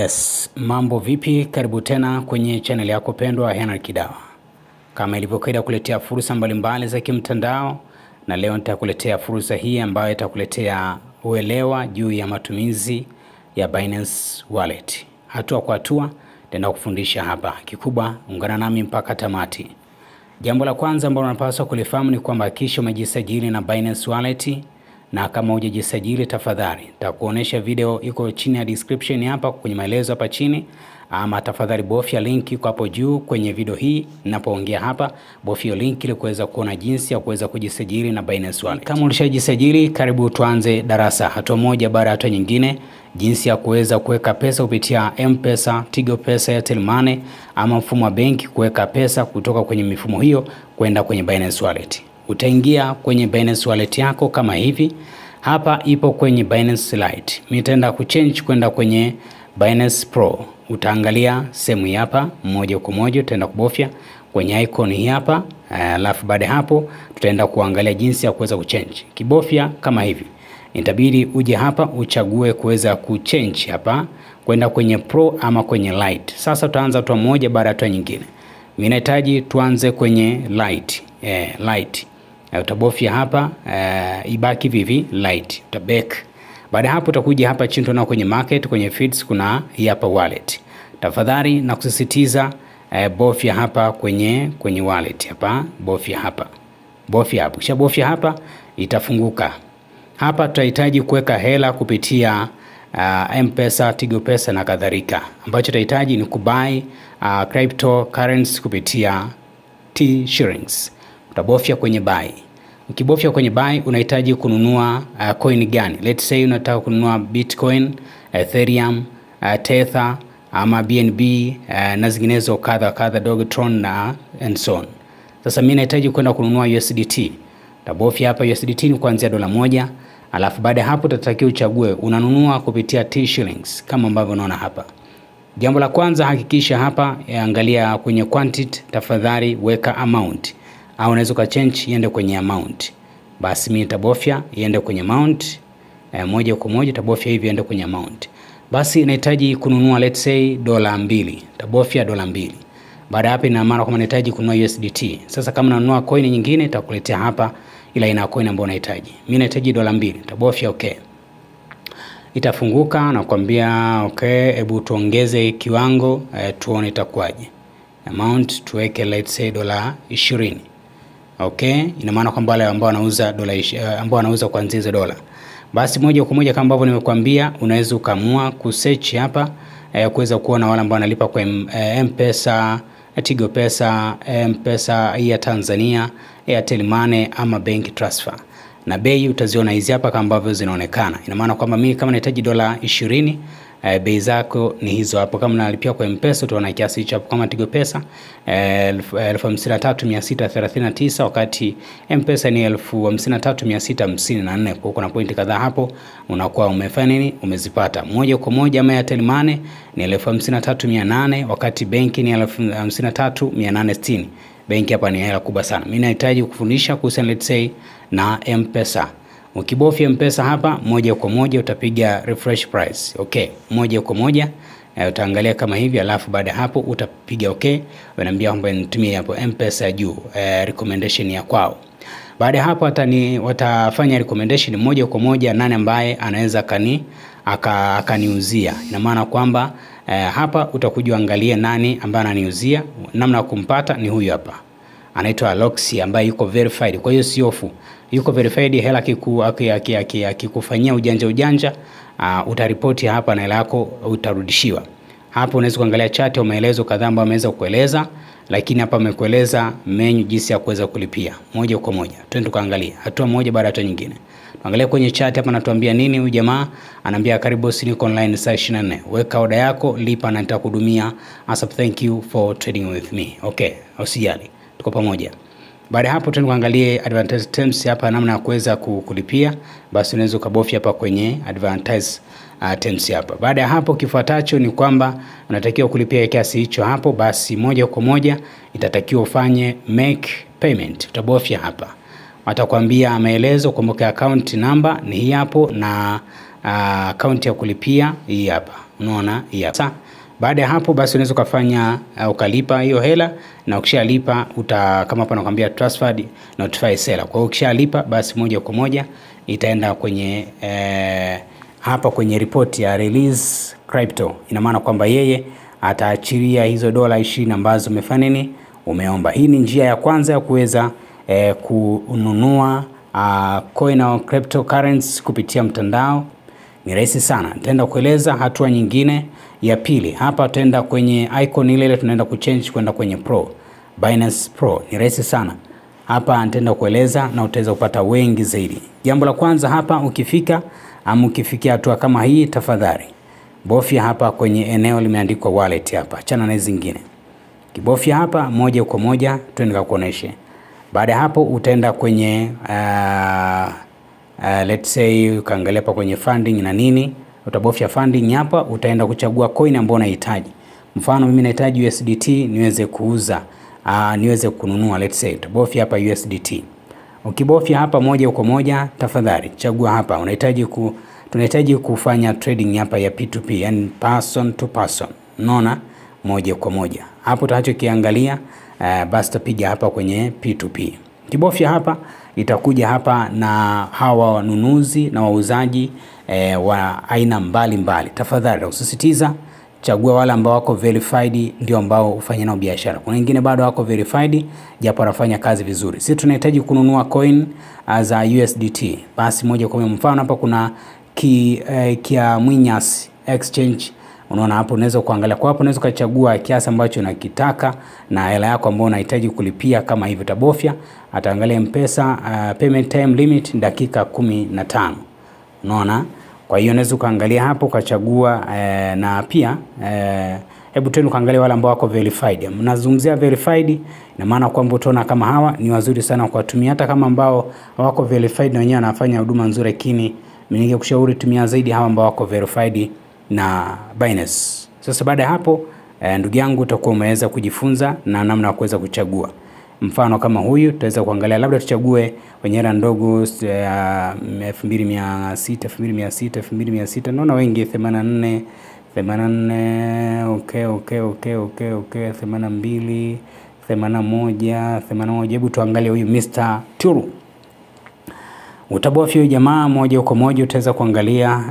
Yes, mambo vipi? Karibu tena kwenye channel yako pendwa Henry Kidawa. Kama ilivyokaida kuletea fursa mbalimbali za kimtandao, na leo nitakuletea fursa hii ambayo itakuletea uelewa juu ya matumizi ya Binance Wallet. Hatua kwa hatua nitaenda kufundisha hapa. Kikubwa ungana nami mpaka tamati. Jambo la kwanza ambalo unapaswa kulifahamu ni kwamba hakikisha umejisajili na Binance Wallet. Na kama hujajisajili tafadhali nitakuonesha video iko chini ya description hapa kwenye maelezo hapa chini, ama tafadhali bofya link iko hapo juu kwenye video hii ninapoongea hapa, bofya link ili kuweza kuona jinsi ya kuweza kujisajili na Binance Wallet. Kama ulishajisajili, karibu tuanze darasa hatua moja baada ya hatua nyingine, jinsi ya kuweza kuweka pesa kupitia M-Pesa, Tigo Pesa, Airtel Money ama mfumo wa benki, kuweka pesa kutoka kwenye mifumo hiyo kwenda kwenye Binance Wallet. Utaingia kwenye Binance Wallet yako kama hivi. Hapa ipo kwenye Binance Lite. Mimi nitaenda kuchange kwenda kwenye Binance Pro. Utaangalia sehemu hapa moja kwa moja, utaenda kubofya kwenye icon hii hapa. Alafu baada hapo tutaenda kuangalia jinsi ya kuweza kuchange. Kibofya kama hivi, itabidi uje hapa uchague kuweza kuchange hapa kwenda kwenye Pro ama kwenye Lite. Sasa tutaanza hatua moja baada ya hatua nyingine. Mimi nahitaji tuanze kwenye Lite. Lite. Utabofya hapa ibaki vivi Lite, utabek. Baada hapo utakuja hapa chini tuna kwenye market, kwenye feeds kuna hii hapa wallet. Tafadhali na kusisitiza bofya hapa kwenye wallet hapa, bofya hapa. Bofya hapo. Kisha bofya hapa itafunguka. Hapa tutahitaji kuweka hela kupitia M-Pesa, Tigo Pesa na kadhalika. Ambacho tutahitaji ni kubuy cryptocurrency kupitia T-Shillings. Utabofya kwenye buy. Ukibofya kwenye buy unahitaji kununua coin gani? Let's say unataka kununua Bitcoin, Ethereum, Tether ama BNB na zinginezo kadha Dogecoin na and so on. Sasa mimi nahitaji kwenda kununua USDT. Utabofya hapa USDT ni kuanzia $1. Alafu baada hapo utatakiwa uchague unanunua kupitia T-Shillings kama ambavyo unaona hapa. Jambo la kwanza, hakikisha hapa angalia kwenye quantity, tafadhali weka amount. Au unaweza ukachange iende kwenye amount. Basi mimi nitabofya iende kwenye amount. Moja kwa moja tabofya hivi iende kwenye amount. Basi nahitaji kununua let's say $2. Tabofya $2. Baada hapo ina maana kama nahitaji kununua USDT. Sasa kama nanunua coin nyingine itakuletea hapa ila ina coin ambayo unahitaji. Mimi nahitaji $2. Tabofya okay. Itafunguka na kuambia okay, hebu tuongeze kiwango tuone itakuwaje. Amount tuweke let's say $20. Okay, ina maana kwamba wale ambao wanauza ambao wanauza kuanzia $. Basi moja kwa moja kama ambavyo nimekuambia, unaweza ukaamua kusearch hapa kuweza kuona wale ambao wanalipa kwa M-Pesa, Tigo Pesa, M-Pesa ya Tanzania, Airtel Money ama bank transfer. Na bei utaziona hizi hapa kama ambavyo zinaonekana. Ina maana kwamba mimi kama nahitaji $20, bei zako ni hizo hapo. Kama nalipia kwa M-Pesa utaona kiasi hicho hapo. Kama Tigo Pesa 53,639, wakati M-Pesa ni 53,654. Kwa kuna pointi kadhaa hapo unakuwa umefanya nini, umezipata moja kwa moja. Ama Airtel Money ni 53,800, wakati benki ni 53,860. Benki hapa ni hela kubwa sana. Mimi nahitaji kufundisha kuhusu let's say na M-Pesa. Ukibofya M-Pesa hapa moja kwa moja utapiga refresh price. Okay, moja kwa moja utaangalia kama hivi, alafu baada hapo utapiga okay. Wanaambia kwamba nitumie hapo M-Pesa juu recommendation ya kwao. Baada hapo watafanya recommendation moja kwa moja nani ambaye anaweza akaniuzia. Ina maana kwamba hapa utakuja angalia nani ambaye ananiuzia. Namna ya kumpata ni huyu hapa. Anaitwa Loxy ambaye yuko verified. Kwa hiyo si hofu. Yuko verified, hela akikufanyia ujanja utaripoti hapa na hela yako utarudishiwa. Hapo unaweza kuangalia chart au maelezo kadhaa ambayo ameweza kueleza, lakini hapa amekueleza menu jinsi ya kuweza kulipia moja kwa moja. Twende tukaangalia hatua moja baada ya hatua nyingine. Tuangalie kwenye chart hapa anatuambia nini huyu jamaa. Anaambia karibu niko online saa 24. Weka order yako, lipa na nitakuhudumia. Asap, thank you for trading with me. Okay, usijali. Tuko pamoja. Baada hapo tuangalie advantage terms hapa, namna ya kuweza kulipia. Basi unaweza kubofya hapa kwenye advantage terms hapa. Baada ya hapo kifuatacho ni kwamba unatakiwa kulipia kiasi hicho hapo. Basi moja kwa moja itatakiwa ufanye make payment. Utabofya hapa. Watakwambia maelezo, kumbuka account number ni hii hapo na account ya kulipia hii hapa. Unaona? Sasa baada ya hapo basi unaweza kufanya ukalipa hiyo hela, na ukishalipa kama hapa nakwambia transferred notify seller. Kwa hiyo ukishalipa basi moja kwa moja itaenda kwenye hapa kwenye report ya release crypto. Ina maana kwamba yeye ataachilia hizo $20 ambazo umefanya nini, umeomba. Hii ni njia ya kwanza ya kuweza kununua coin au cryptocurrency kupitia mtandao. Ni rahisi sana. Nitaenda kueleza hatua nyingine ya pili. Hapa tutaenda kwenye icon ile tunaenda kuchange kwenda kwenye Pro, Binance Pro. Ni rahisi sana. Hapa nitaenda kueleza na utaweza kupata wengi zaidi. Jambo la kwanza hapa, ukifikia hatua kama hii, tafadhali bofya hapa kwenye eneo limeandikwa wallet hapa. Achana na hizo zingine. Kibofya hapa moja kwa moja tuende kuonesha. Baada ya hapo utaenda kwenye let's say ukaangalia hapa kwenye funding na nini, utabofya funding hapa, utaenda kuchagua coin ambayo unahitaji. Mfano mimi nahitaji USDT niweze kuuza, niweze kununua, let's say utabofya hapa USDT. Ukibofya hapa moja kwa moja, tafadhali chagua hapa tunahitaji kufanya trading hapa ya P2P, yani person to person. Unaona? Moja kwa moja. Hapo utachokiangalia basi tapiga hapa kwenye P2P. Kibofya hapa itakuja hapa na hawa wanunuzi na wauzaji wa aina mbalimbali. Tafadhali usisitiza chagua wale ambao wako verified, ndio ambao ufanye nao biashara. Kuna wengine bado wako verified japo wanafanya kazi vizuri. Sisi tunahitaji kununua coin za USDT. Basi moja kwa moja, mfano hapa kuna Kiamwinyas Exchange. Unaona hapo, unaweza kuangalia kwa hapo, unaweza kuchagua kiasi ambacho unakitaka na hela yako ambayo unahitaji kulipia. Kama hivyo tabofya, ataangalia M-Pesa payment time limit dakika 15. Unaona? Kwa hiyo unaweza kuangalia hapo ukachagua na pia hebu tena kaangalia wale ambao wako verified. Mnazungumzia verified, ina maana kwamba utaona kama hawa ni wazuri sana kwa kutumia. Hata kama ambao wako verified na wenyewe wanafanya huduma nzuri, lakini mimi ningekushauri tumia zaidi hawa ambao wako verified na Binance. Sasa baada ya hapo ndugu yangu utakuwa umeweza kujifunza na namna ya kuweza kuchagua. Mfano kama huyu tutaweza kuangalia, labda tuchague wenye hela ndogo 2600, 2600. Naona wengi 84, okay 82, 81. Hebu tuangalie huyu Mr. Turu. Utabofya huyu jamaa moja kwa moja, utaweza kuangalia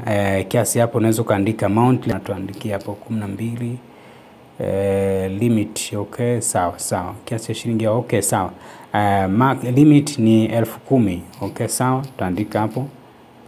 kiasi hapo. Unaweza kuandika amount na tuandikie hapo 12 limit. Okay, sawa. Kiasi cha shilingi, okay, sawa. Mark limit ni 10,000. Okay, sawa. Tuandika hapo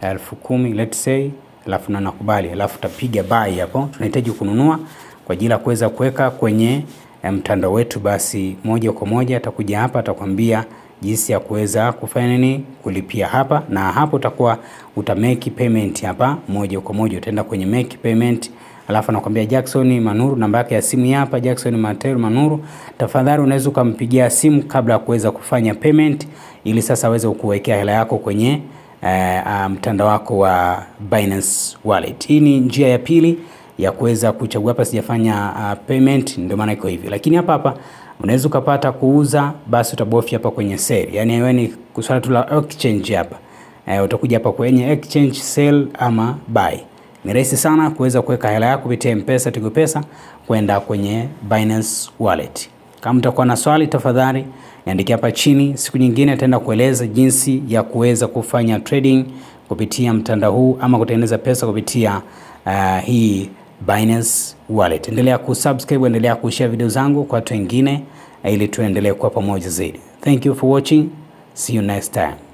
10,000 let's say, alafu na nakubali, alafu tapiga buy hapo. Tunahitaji kununua kwa ajili ya kuweza kuweka kwenye mtandao wetu. Basi moja kwa moja atakuja hapa, atakwambia jinsi ya kuweza kufanya nini, kulipia hapa, na hapo utakuwa utamake payment hapa moja kwa moja. Utaenda kwenye make payment, alafu anakuambia Jackson Manuru, namba yake ya simu hapa, Jackson Mateo Manuru. Tafadhali unaweza kumpigia simu kabla ya kuweza kufanya payment, ili sasa aweze kukuwekea hela yako kwenye mtandao wako wa Binance Wallet. Hii ni njia ya pili ya kuweza kuchagua. Hapa sijafanya payment, ndio maana iko hivi, lakini hapa unaweza kupata kuuza. Basi utabofya hapa kwenye sell, yani wewe ni kuswala tu la exchange hapa. Utakuja hapa kwenye exchange, sell ama buy. Ni rahisi sana kuweza kuweka hela yako kupitia M-Pesa, Tigo Pesa kwenda kwenye Binance Wallet. Kama utakuwa na swali, tafadhali niandikie hapa chini. Siku nyingine nitaenda kueleza jinsi ya kuweza kufanya trading kupitia mtandao huu ama kutengeneza pesa kupitia hii Binance Wallet. Endelea kusubscribe, endelea kushare video zangu kwa watu wengine ili tuendelee kwa pamoja zaidi. Thank you for watching. See you next time.